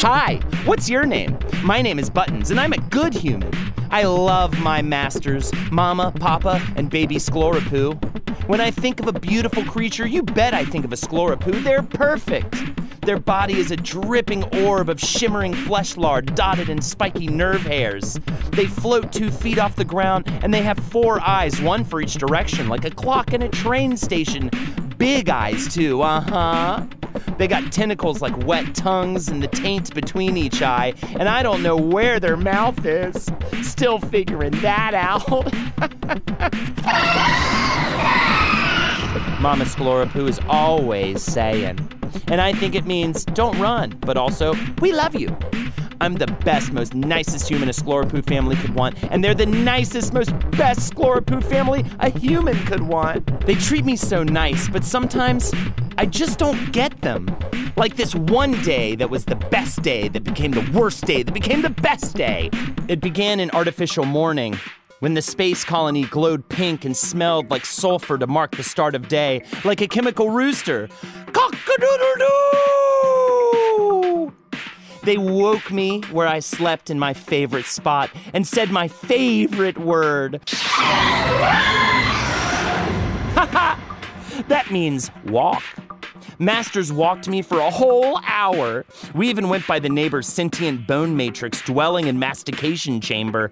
Hi, what's your name? My name is Buttons, and I'm a good human. I love my masters, Mama, Papa, and baby Sklorripu. When I think of a beautiful creature, you bet I think of a Sklorripu. They're perfect. Their body is a dripping orb of shimmering flesh lard dotted in spiky nerve hairs. They float 2 feet off the ground, and they have 4 eyes, one for each direction, like a clock in a train station. Big eyes, too, They got tentacles like wet tongues and the taint between each eye, and I don't know where their mouth is. Still figuring that out. Mama Sklorripu is always saying, and I think it means don't run, but also we love you. I'm the best, most nicest human a Sklorripu family could want, and they're the nicest, most best Sklorripu family a human could want. They treat me so nice, but sometimes I just don't get them. Like this one day that was the best day that became the worst day that became the best day. It began in artificial morning, when the space colony glowed pink and smelled like sulfur to mark the start of day, like a chemical rooster. Cock-a-doodle-doo! They woke me where I slept in my favorite spot and said my favorite word. That means walk. Masters walked me for a whole hour. We even went by the neighbor's sentient bone matrix dwelling and mastication chamber.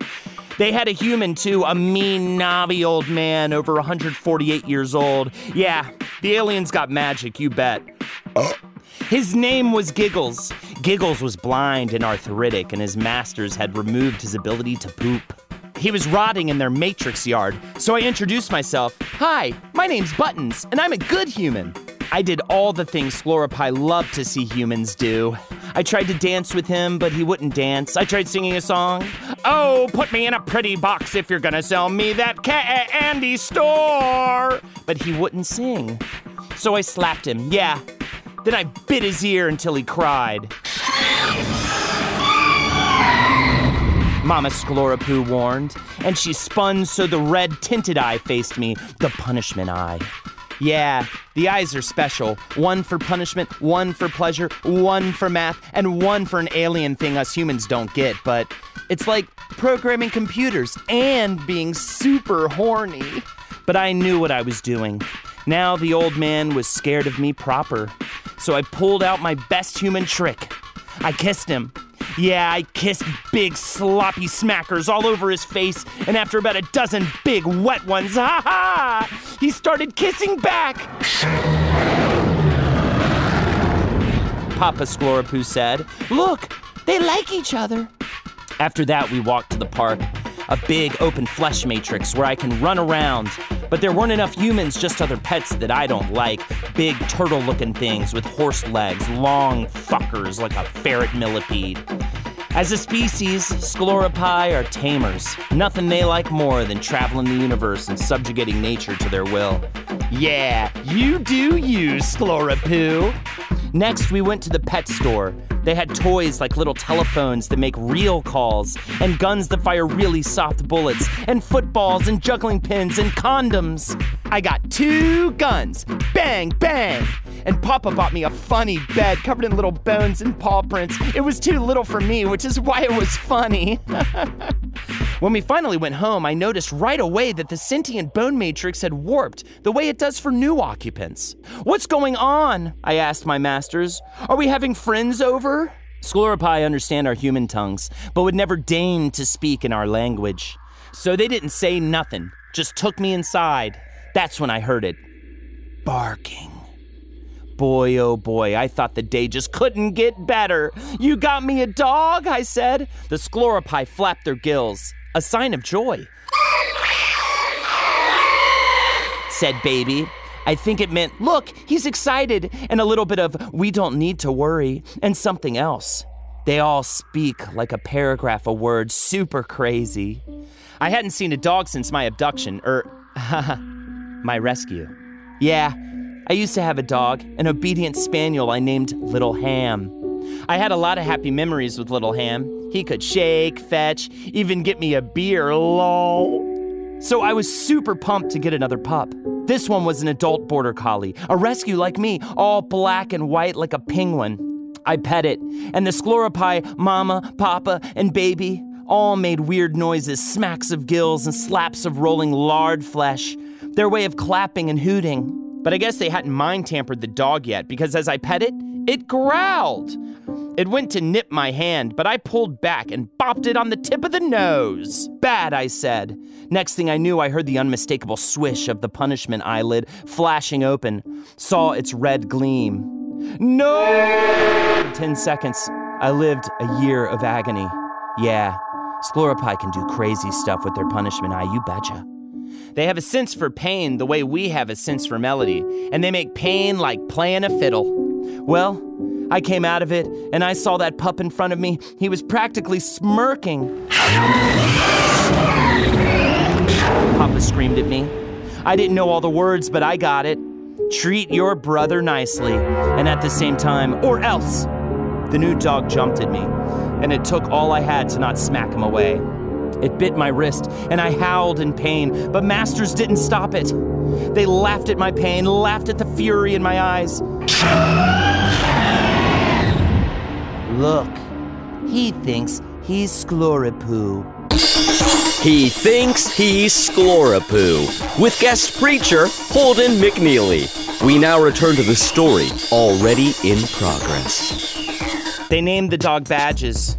They had a human, too, a mean, knobby old man over 148 years old. Yeah, the aliens got magic, you bet. His name was Giggles. Giggles was blind and arthritic, and his masters had removed his ability to poop. He was rotting in their matrix yard, so I introduced myself. Hi, my name's Buttons, and I'm a good human. I did all the things Sklorripi love to see humans do. I tried to dance with him, but he wouldn't dance. I tried singing a song. Oh, put me in a pretty box if you're gonna sell me that candy store. But he wouldn't sing. So I slapped him, yeah. Then I bit his ear until he cried. Mama Sklorripu warned, and she spun so the red tinted eye faced me, the punishment eye. Yeah, the eyes are special. One for punishment, one for pleasure, one for math, and one for an alien thing us humans don't get. But it's like programming computers and being super horny. But I knew what I was doing. Now the old man was scared of me proper. So I pulled out my best human trick. I kissed him. Yeah, I kissed big sloppy smackers all over his face, and after about a dozen big wet ones, he started kissing back. Papa Sklorripu said, "Look, they like each other." After that, we walked to the park, a big open flesh matrix where I can run around. But there weren't enough humans, just other pets that I don't like. Big turtle-looking things with horse legs, long fuckers like a ferret millipede. As a species, Sklorripi are tamers. Nothing they like more than traveling the universe and subjugating nature to their will. Yeah, you do you, Sklorripu. Next, we went to the pet store. They had toys like little telephones that make real calls, and guns that fire really soft bullets, and footballs and juggling pins and condoms. I got 2 guns, bang, bang. And Papa bought me a funny bed covered in little bones and paw prints. It was too little for me, which is why it was funny. When we finally went home, I noticed right away that the sentient bone matrix had warped the way it does for new occupants. "What's going on?" I asked my masters. "Are we having friends over?" Sklorripi understand our human tongues, but would never deign to speak in our language. So they didn't say nothing, just took me inside. That's when I heard it. Barking. Boy, oh boy, I thought the day just couldn't get better. "You got me a dog?" I said. The Sklorripi flapped their gills, a sign of joy. Said baby. I think it meant, look, he's excited, and a little bit of, we don't need to worry, and something else. They all speak like a paragraph of words, super crazy. I hadn't seen a dog since my abduction, my rescue. Yeah, I used to have a dog, an obedient spaniel I named Little Ham. I had a lot of happy memories with Little Ham. He could shake, fetch, even get me a beer, lol. So I was super pumped to get another pup. This one was an adult border collie, a rescue like me, all black and white like a penguin. I pet it, and the Sklorripu, mama, papa, and baby all made weird noises, smacks of gills and slaps of rolling lard flesh, their way of clapping and hooting. But I guess they hadn't mind-tampered the dog yet, because as I pet it, it growled. It went to nip my hand, but I pulled back and bopped it on the tip of the nose. Bad, I said. Next thing I knew, I heard the unmistakable swish of the punishment eyelid flashing open, saw its red gleam. No! For 10 seconds, I lived a year of agony. Yeah, Sklorripu can do crazy stuff with their punishment eye, you betcha. They have a sense for pain the way we have a sense for melody, and they make pain like playing a fiddle. Well, I came out of it, and I saw that pup in front of me. He was practically smirking. Papa screamed at me. I didn't know all the words, but I got it. Treat your brother nicely, and at the same time, or else. The new dog jumped at me, and it took all I had to not smack him away. It bit my wrist, and I howled in pain, but masters didn't stop it. They laughed at my pain, laughed at the fury in my eyes. Look, he thinks he's Sklorripu. He thinks he's Sklorripu, with guest preacher Holden McNeely. We now return to the story, already in progress. They named the dog Badges.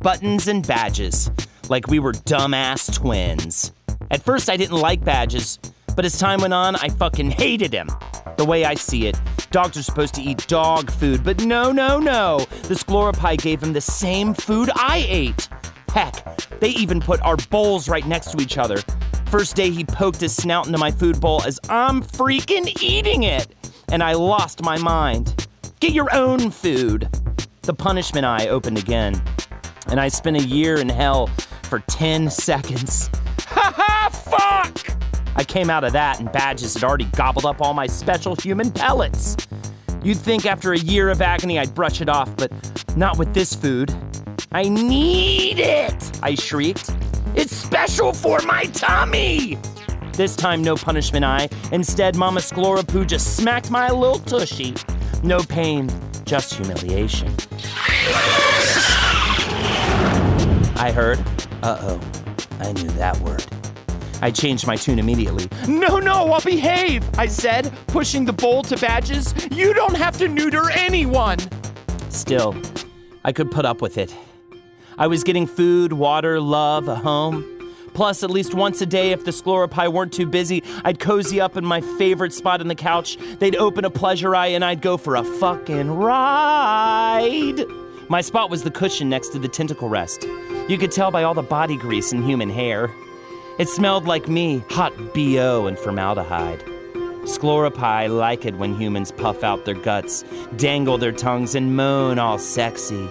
Buttons and Badges, like we were dumbass twins. At first I didn't like Badges, but as time went on, I fucking hated him. The way I see it, dogs are supposed to eat dog food, but no. The Sklorripu gave him the same food I ate. Heck, they even put our bowls right next to each other. First day he poked his snout into my food bowl as I'm freaking eating it. And I lost my mind. Get your own food. The punishment eye opened again. And I spent a year in hell for 10 seconds. Ha ha, fuck! I came out of that and Badges had already gobbled up all my special human pellets. You'd think after a year of agony I'd brush it off, but not with this food. I need it, I shrieked. It's special for my tummy! This time, no punishment eye. Instead, Mama Sklorripu just smacked my little tushy. No pain, just humiliation. I heard, uh-oh, I knew that word. I changed my tune immediately. No, I'll behave, I said, pushing the bowl to Badges. You don't have to neuter anyone. Still, I could put up with it. I was getting food, water, love, a home. Plus, at least once a day, if the Sklorripu weren't too busy, I'd cozy up in my favorite spot on the couch. They'd open a pleasure eye and I'd go for a fucking ride. My spot was the cushion next to the tentacle rest. You could tell by all the body grease and human hair. It smelled like me, hot BO and formaldehyde. Sklorripu like it when humans puff out their guts, dangle their tongues, and moan all sexy.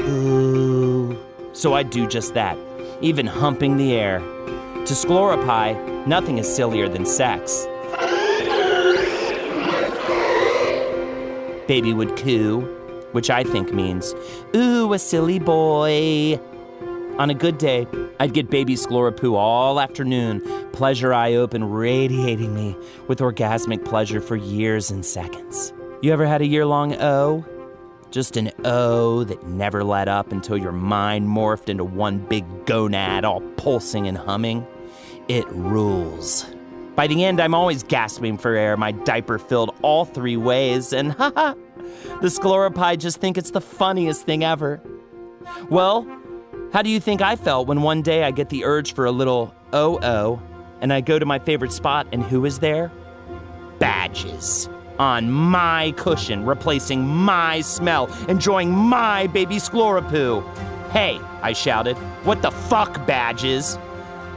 Ooh. So I'd do just that, even humping the air. To Sklorripu, nothing is sillier than sex. Baby would coo, which I think means, ooh, a silly boy. On a good day, I'd get baby Sklorripu all afternoon, pleasure eye open, radiating me with orgasmic pleasure for years and seconds. You ever had a year-long O? Just an O that never let up until your mind morphed into one big gonad all pulsing and humming? It rules. By the end, I'm always gasping for air, my diaper filled all three ways, and haha, the Sklorripu just think it's the funniest thing ever. Well, how do you think I felt when one day I get the urge for a little OO, and I go to my favorite spot, and who is there? Badges. On my cushion, replacing my smell, enjoying my baby Sklorripu. Hey, I shouted, what the fuck, Badges?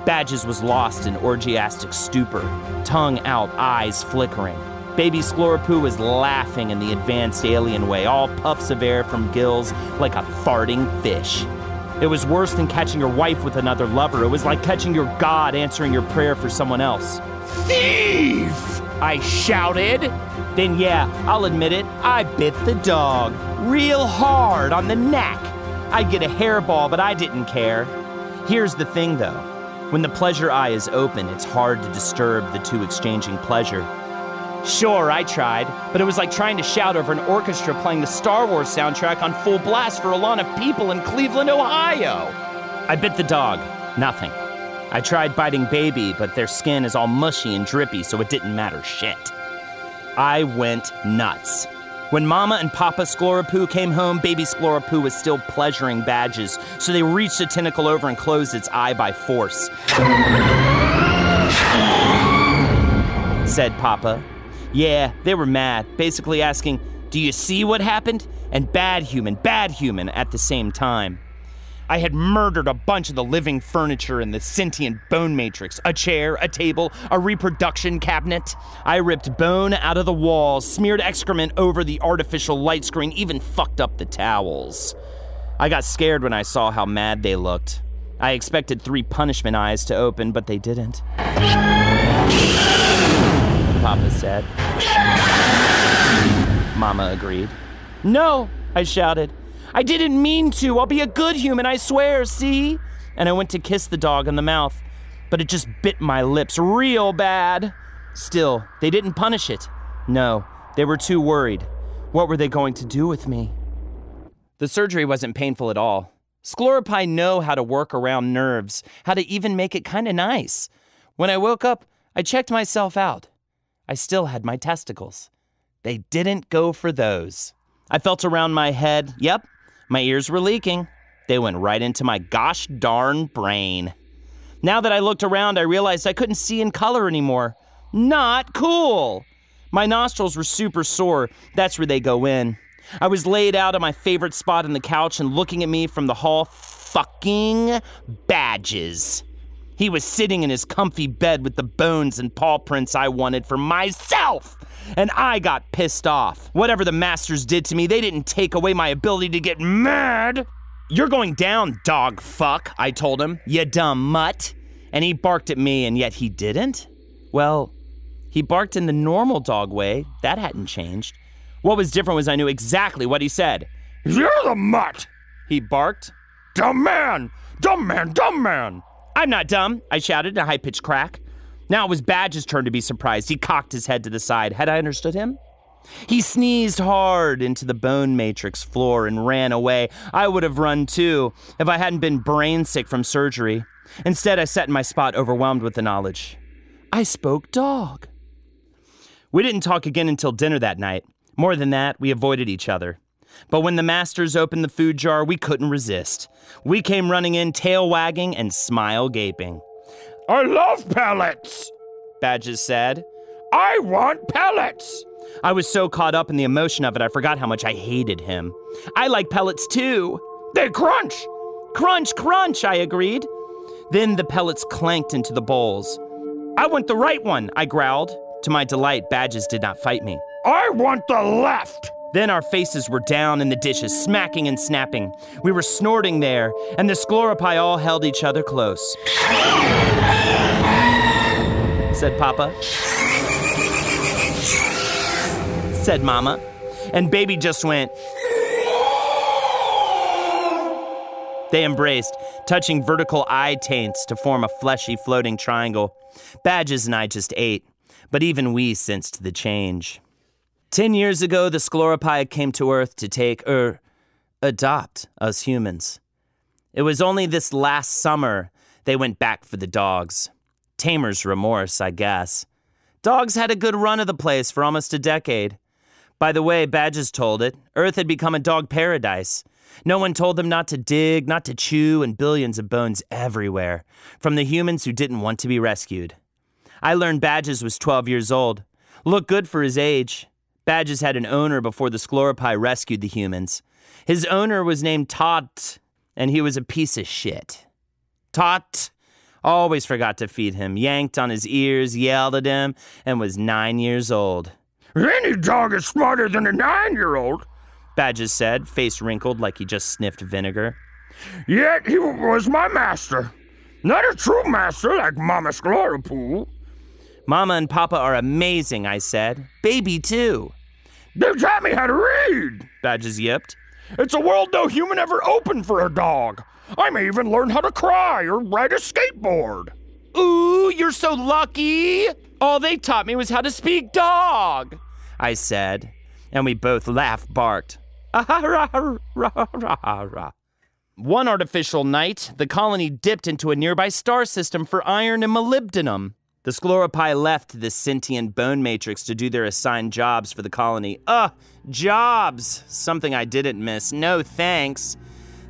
Badges was lost in orgiastic stupor, tongue out, eyes flickering. Baby Sklorripu was laughing in the advanced alien way, all puffs of air from gills like a farting fish. It was worse than catching your wife with another lover. It was like catching your God answering your prayer for someone else. Thief! I shouted. Then yeah, I'll admit it, I bit the dog. Real hard on the neck. I'd get a hairball, but I didn't care. Here's the thing though. When the pleasure eye is open, it's hard to disturb the two exchanging pleasure. Sure, I tried, but it was like trying to shout over an orchestra playing the Star Wars soundtrack on full blast for a lawn of people in Cleveland, Ohio. I bit the dog. Nothing. I tried biting Baby, but their skin is all mushy and drippy, so it didn't matter shit. I went nuts. When Mama and Papa Sklorripu came home, Baby Sklorripu was still pleasuring Badges, so they reached a tentacle over and closed its eye by force. Said Papa. Yeah, they were mad, basically asking, do you see what happened? And bad human at the same time. I had murdered a bunch of the living furniture in the sentient bone matrix. A chair, a table, a reproduction cabinet. I ripped bone out of the walls, smeared excrement over the artificial light screen, even fucked up the towels. I got scared when I saw how mad they looked. I expected 3 punishment eyes to open, but they didn't. Papa said. Mama agreed. No, I shouted. I didn't mean to. I'll be a good human, I swear, see? And I went to kiss the dog in the mouth, but it just bit my lips real bad. Still, they didn't punish it. No, they were too worried. What were they going to do with me? The surgery wasn't painful at all. Sklorripi know how to work around nerves, how to even make it kind of nice. When I woke up, I checked myself out. I still had my testicles. They didn't go for those. I felt around my head. Yep, my ears were leaking. They went right into my gosh darn brain. Now that I looked around, I realized I couldn't see in color anymore. Not cool. My nostrils were super sore. That's where they go in. I was laid out on my favorite spot on the couch and looking at me from the hall, fucking Badges. He was sitting in his comfy bed with the bones and paw prints I wanted for myself. And I got pissed off. Whatever the masters did to me, they didn't take away my ability to get mad. You're going down, dog fuck, I told him, you dumb mutt. And he barked at me, and yet he didn't? Well, he barked in the normal dog way. That hadn't changed. What was different was I knew exactly what he said. You're the mutt, he barked. Dumb man, dumb man, dumb man. I'm not dumb, I shouted in a high-pitched crack. Now it was Badge's turn to be surprised. He cocked his head to the side. Had I understood him? He sneezed hard into the bone matrix floor and ran away. I would have run too if I hadn't been brain sick from surgery. Instead, I sat in my spot overwhelmed with the knowledge. I spoke dog. We didn't talk again until dinner that night. More than that, we avoided each other. But when the masters opened the food jar, we couldn't resist. We came running in, tail wagging and smile gaping. I love pellets, Badges said. I want pellets. I was so caught up in the emotion of it, I forgot how much I hated him. I like pellets too. They crunch. Crunch, crunch, I agreed. Then the pellets clanked into the bowls. I want the right one, I growled. To my delight, Badges did not fight me. I want the left. Then our faces were down in the dishes, smacking and snapping. We were snorting there, and the Sklorripi all held each other close. Said Papa. Said Mama. And Baby just went. They embraced, touching vertical eye taints to form a fleshy floating triangle. Badges and I just ate, but even we sensed the change. 10 years ago, the Sklorripi came to Earth to adopt us humans. It was only this last summer they went back for the dogs. Tamer's remorse, I guess. Dogs had a good run of the place for almost a decade. By the way, Badges told it, Earth had become a dog paradise. No one told them not to dig, not to chew, and billions of bones everywhere, from the humans who didn't want to be rescued. I learned Badges was 12 years old. Looked good for his age. Badges had an owner before the Sklorripi rescued the humans. His owner was named Tot, and he was a piece of shit. Tot always forgot to feed him, yanked on his ears, yelled at him, and was 9 years old. Any dog is smarter than a 9-year-old, Badges said, face wrinkled like he just sniffed vinegar. Yet he was my master. Not a true master like Mama Sklorripu. Mama and Papa are amazing, I said. Baby, too. They taught me how to read, Badges yipped. It's a world no human ever opened for a dog. I may even learn how to cry or ride a skateboard. Ooh, you're so lucky. All they taught me was how to speak dog, I said, and we both barked. One artificial night, the colony dipped into a nearby star system for iron and molybdenum. The Sklorripu left this sentient bone matrix to do their assigned jobs for the colony. Jobs! Something I didn't miss. No thanks.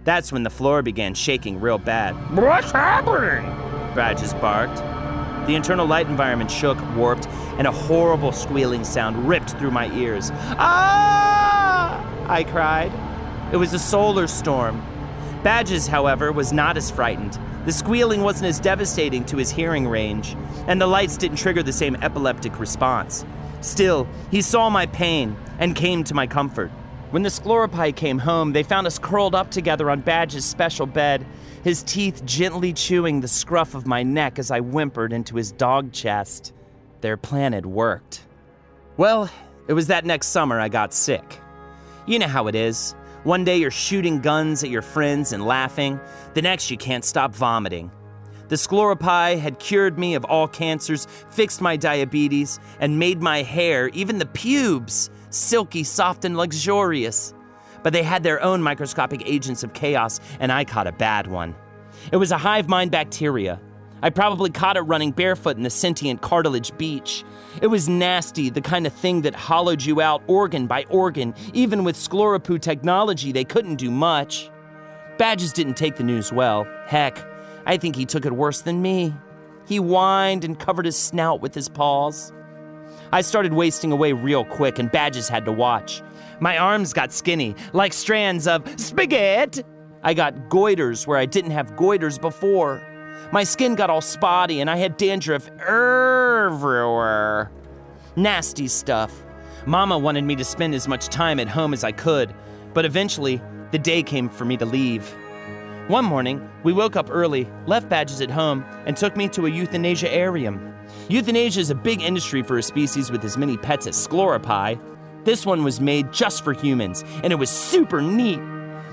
That's when the floor began shaking real bad. What's happening? Badges barked. The internal light environment shook, warped, and a horrible squealing sound ripped through my ears. Ah! I cried. It was a solar storm. Badges, however, was not as frightened. The squealing wasn't as devastating to his hearing range, and the lights didn't trigger the same epileptic response. Still, he saw my pain and came to my comfort. When the Sklorripu came home, they found us curled up together on Badge's special bed, his teeth gently chewing the scruff of my neck as I whimpered into his dog chest. Their plan had worked. Well, it was that next summer I got sick. You know how it is. One day you're shooting guns at your friends and laughing. The next you can't stop vomiting. The Sklorripu had cured me of all cancers, fixed my diabetes, and made my hair, even the pubes, silky, soft, and luxurious. But they had their own microscopic agents of chaos, and I caught a bad one. It was a hive mind bacteria. I probably caught it running barefoot in the sentient cartilage beach. It was nasty, the kind of thing that hollowed you out organ by organ. Even with Sklorripu technology, they couldn't do much. Badges didn't take the news well. Heck, I think he took it worse than me. He whined and covered his snout with his paws. I started wasting away real quick, and Badges had to watch. My arms got skinny, like strands of spaghetti. I got goiters where I didn't have goiters before. My skin got all spotty, and I had dandruff everywhere. Nasty stuff. Mama wanted me to spend as much time at home as I could, but eventually, the day came for me to leave. One morning, we woke up early, left Badges at home, and took me to a euthanasia-arium. Euthanasia is a big industry for a species with as many pets as Sklorripu. This one was made just for humans, and it was super neat.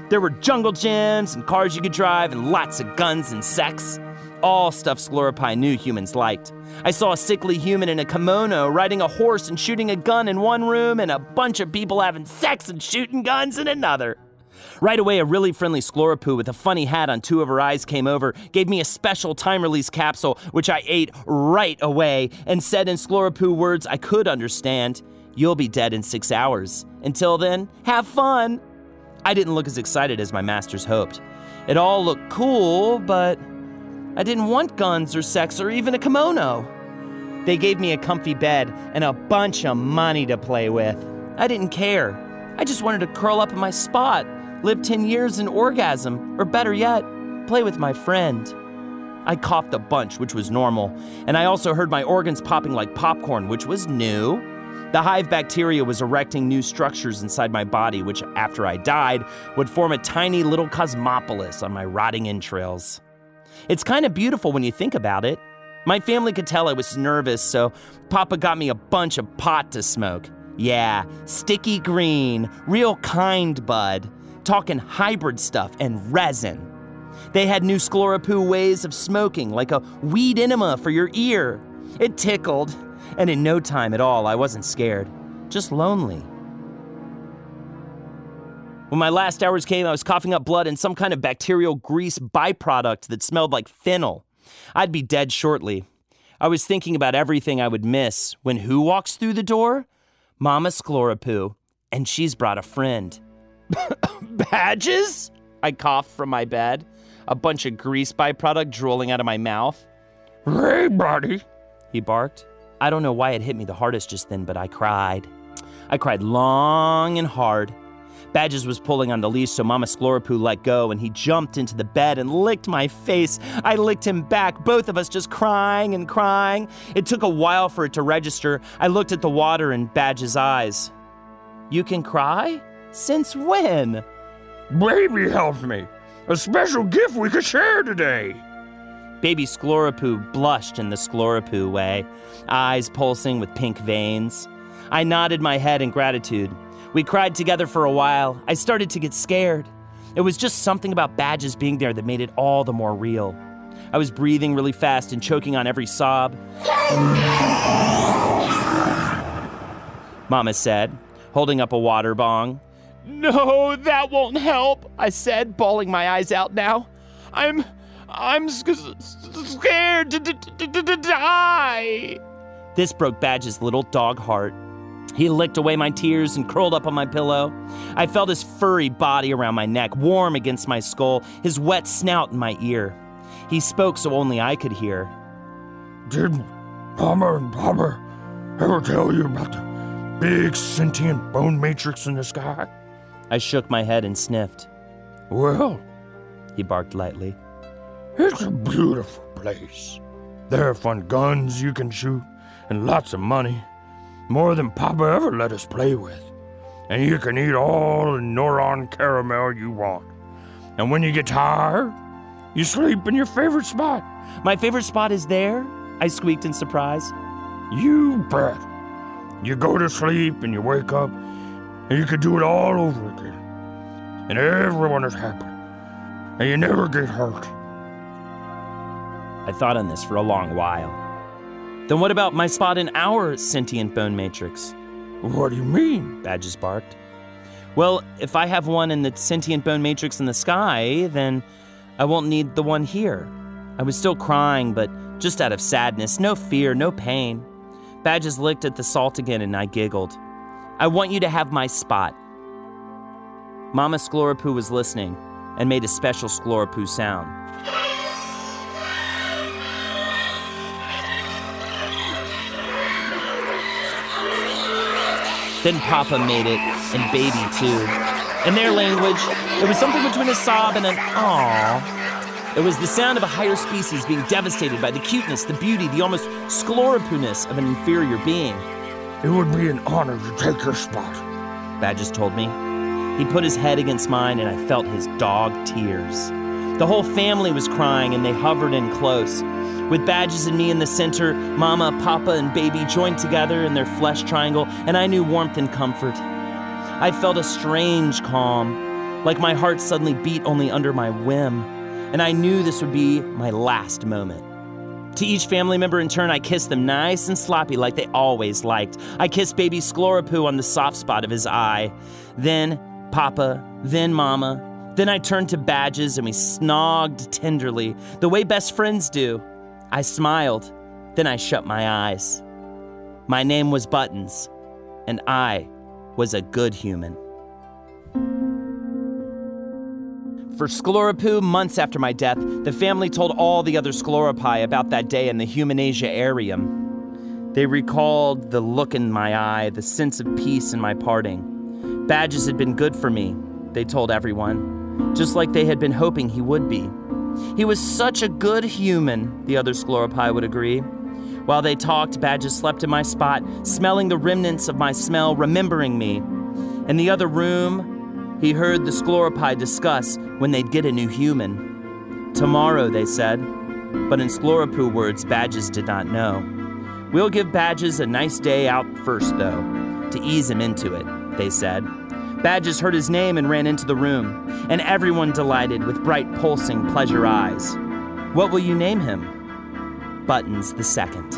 There were jungle gyms and cars you could drive and lots of guns and sex. All stuff Sklorripu knew humans liked. I saw a sickly human in a kimono riding a horse and shooting a gun in one room, and a bunch of people having sex and shooting guns in another. Right away, a really friendly Sklorripu with a funny hat on two of her eyes came over, gave me a special time-release capsule, which I ate right away, and said in Sklorripu words I could understand, "You'll be dead in 6 hours. Until then, have fun." I didn't look as excited as my masters hoped. It all looked cool, but I didn't want guns or sex or even a kimono. They gave me a comfy bed and a bunch of money to play with. I didn't care. I just wanted to curl up in my spot, live 10 years in orgasm, or better yet, play with my friend. I coughed a bunch, which was normal, and I also heard my organs popping like popcorn, which was new. The hive bacteria was erecting new structures inside my body, which, after I died, would form a tiny little cosmopolis on my rotting entrails. It's kind of beautiful when you think about it. My family could tell I was nervous, so Papa got me a bunch of pot to smoke. Yeah, sticky green, real kind bud. Talking hybrid stuff and resin. They had new Sklorripu ways of smoking, like a weed enema for your ear. It tickled, and in no time at all, I wasn't scared, just lonely. When my last hours came, I was coughing up blood and some kind of bacterial grease byproduct that smelled like fennel. I'd be dead shortly. I was thinking about everything I would miss when who walks through the door? Mama Sklorripu, and she's brought a friend. Badges? I coughed from my bed, a bunch of grease byproduct drooling out of my mouth. Hey, buddy, he barked. I don't know why it hit me the hardest just then, but I cried. I cried long and hard. Badges was pulling on the leash, so Mama Sklorripu let go, and he jumped into the bed and licked my face. I licked him back, both of us just crying and crying. It took a while for it to register. I looked at the water in Badges' eyes. You can cry? Since when? Baby helped me. A special gift we could share today. Baby Sklorripu blushed in the Sklorripu way, eyes pulsing with pink veins. I nodded my head in gratitude. We cried together for a while. I started to get scared. It was just something about Badges being there that made it all the more real. I was breathing really fast and choking on every sob. Mama said, holding up a water bong. "No, that won't help," I said, bawling my eyes out now. I'm scared to die." This broke Badge's little dog heart. He licked away my tears and curled up on my pillow. I felt his furry body around my neck, warm against my skull, his wet snout in my ear. He spoke so only I could hear. "Did Mama and Papa ever tell you about the big sentient bone matrix in the sky?" I shook my head and sniffed. "Well," he barked lightly, "it's a beautiful place. There are fun guns you can shoot and lots of money. More than Papa ever let us play with. And you can eat all the Noron caramel you want. And when you get tired, you sleep in your favorite spot." "My favorite spot is there?" I squeaked in surprise. "You bet. You go to sleep and you wake up, and you can do it all over again. And everyone is happy. And you never get hurt." I thought on this for a long while. "Then what about my spot in our sentient bone matrix?" "What do you mean?" Badges barked. "Well, if I have one in the sentient bone matrix in the sky, then I won't need the one here." I was still crying, but just out of sadness, no fear, no pain. Badges licked at the salt again and I giggled. "I want you to have my spot." Mama Sklorripu was listening and made a special Sklorripu sound. Then Papa made it, and Baby too. In their language, it was something between a sob and an aww. It was the sound of a higher species being devastated by the cuteness, the beauty, the almost Sklorripu-ness of an inferior being. "It would be an honor to take your spot," Badges told me. He put his head against mine and I felt his dog tears. The whole family was crying and they hovered in close. With Badges and me in the center, Mama, Papa, and Baby joined together in their flesh triangle, and I knew warmth and comfort. I felt a strange calm, like my heart suddenly beat only under my whim, and I knew this would be my last moment. To each family member in turn, I kissed them nice and sloppy like they always liked. I kissed Baby Sklorripu on the soft spot of his eye. Then Papa, then Mama. Then I turned to Badges and we snogged tenderly, the way best friends do. I smiled, then I shut my eyes. My name was Buttons, and I was a good human. For Sklorripu, months after my death, the family told all the other Sklorripi about that day in the Humanasia Arium. They recalled the look in my eye, the sense of peace in my parting. Badges had been good for me, they told everyone, just like they had been hoping he would be. He was such a good human, the other Sklorripi would agree. While they talked, Badges slept in my spot, smelling the remnants of my smell, remembering me. In the other room, he heard the Sklorripi discuss when they'd get a new human. Tomorrow, they said, but in Sklorripu words, Badges did not know. We'll give Badges a nice day out first, though, to ease him into it, they said. Badges heard his name and ran into the room, and everyone delighted with bright, pulsing pleasure eyes. "What will you name him?" "Buttons the Second."